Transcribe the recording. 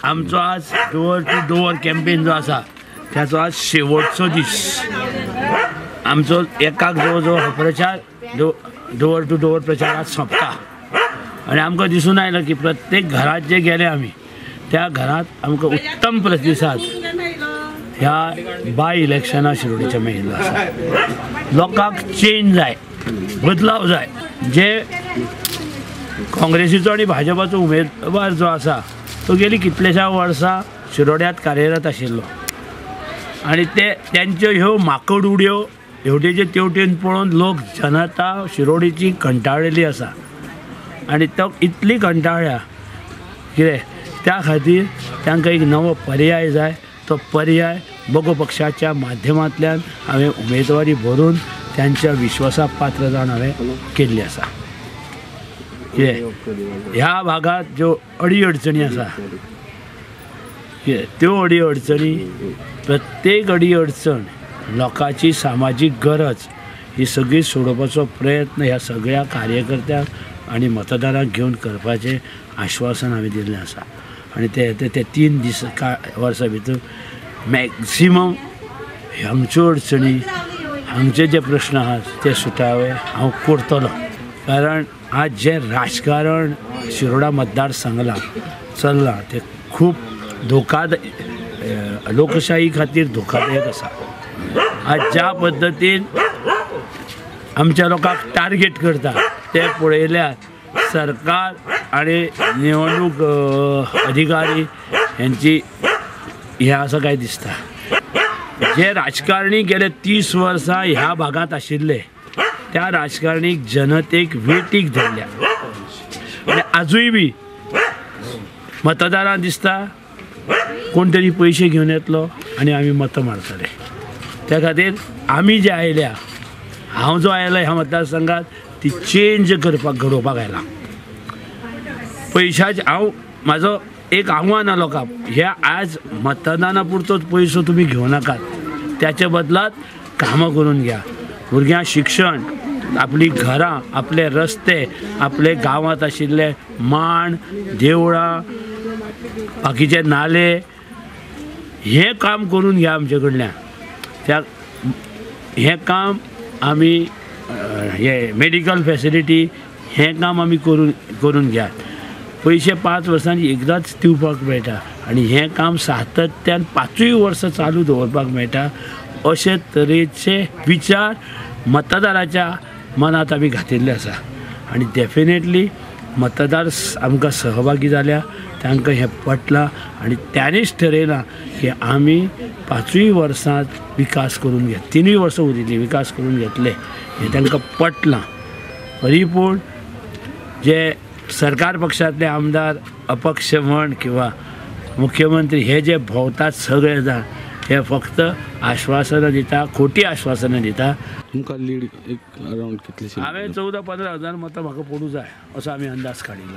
आमचो आज door to door campaign जो आसा त्याचो आज शेवटचो दीस. आमचो एकाक जवळ जवळ हो प्रचार डोअर टू डोअर प्रचार आज सोंपता आणि आमकां दिसून आयलो की प्रत्येक घरात जे गेले आमी त्या घरात आमकां उत्तम प्रतिसाद ह्या बाय इलेक्शना शिरोडेच्या मेळिल्लो आसा. लोकांक चेंज जाय, बदलाव जाय. जे काँग्रेसीचो आनी भाजपाचो उमेदवार जो आसा तो गेली कितलेशा वर्सां शिरोड्यांत कार्यरत आशिल्लो आनी त्यांच्यो ह्यो माकड उडयो हेवटेचे तेवटेन पळोवन लोक जनता शिरोडेची कंटाळलेली आसा आनी तो इतली कंटाळ्या कितें त्या खातीर तांकां एक नवो पर्याय जाय. तो पर्याय बगो पक्षाच्या माध्यमांतल्यान हांवें उमेदवारी भरून त्यांच्या विश्वासाक पात्र जावन हांवें केल्ली आसा. ह्या भागात ज्यो अडी अडचणी आसा त्यो अडी अडचणी प्रत्येक अडी अडचण लोकांची सामाजीक गरज ही सगळी सोडोवपाचो प्रयत्न ह्या सगळ्या कार्यकर्त्यांक आनी मतदारांक घेवन करपाचें आश्वासन हांवें दिल्लें आसा. आनी ते 3 दीस वर्सां भितर मॅक्सिमम हांगच्यो अडचणी हांगचे जे प्रश्न आहात ते सुटावे हांव करतलो. कारण आज जे राजकारण शिरोडा मतदारसंघाला चल्लां ते खूब लोकशाही खातीर धोकादायक आसा. आज ज्या पद्दतीन आमच्या लोकांक टार्गेट करता ते पळयल्यार सरकार आनी निवडणूक अधिकारी यांची हें आसा काय दिसता. जे राजकारणी गेले 30 वर्सां ह्या भागात आशिल्ले त्या राजकारणीक जनतेक वेटीक धरल्या आनी आजूय बी मतदारांक दिसता कोण तरी पयशे घेवन येतलो आनी आमी मतां मारतले. त्या खातीर आमी जे आयल्या हांव जो आयला ह्या मतदारसंघात ती चेंज करपाक घडोवपाक आयला. पयशाचे हांव म्हाजो एक आव्हान लोकांक हे आज मतदाना पुरतोच पयसो तुमी घेवं नाकात. त्याच्या बदलात कामां करून घ्या. भुरग्यां शिक्षण, आपली घरां, आपले रस्ते, आपले गांवांत आशिल्ले मांड, देवळां, बाकीचे नाले हें काम करून घ्या आमचे कडल्यान. त्या हें काम आमी हे मेडिकल फॅसिलिटी हें काम आमी करून घ्या. पयशे 5 वर्सांनी एकदांच दिवपाक मेळटा आनी हें काम सातत्यान 5 वर्सां चालू दवरपाक मेळटा. अशे तरेचे विचार मतदाराच्या मनात आमी घातिल्ले आसा आनी डेफिनेटली मतदार आमकां सहभागी जाल्या, तांकां हें पटलां आनी त्यानीच ठरयलां की आमी 5 वर्सांत विकास करून घेत 3 वर्सां उरिल्ली विकास करून घेतले. हें तांकां पटलां. परिपूर्ण जे सरकार पक्षांतले आमदार अपक्ष म्हण किंवा मुख्यमंत्री हे जे भोंवतात सगळे जाण हे फक्त आश्वासनां दिता, खोटी आश्वासनां दिता. तुमकां लीड एक अरावंड कितलीशी? हांवें 14-15 हजार मतां म्हाका पडूं जाय असो आमी अंदाज काडिल्लो.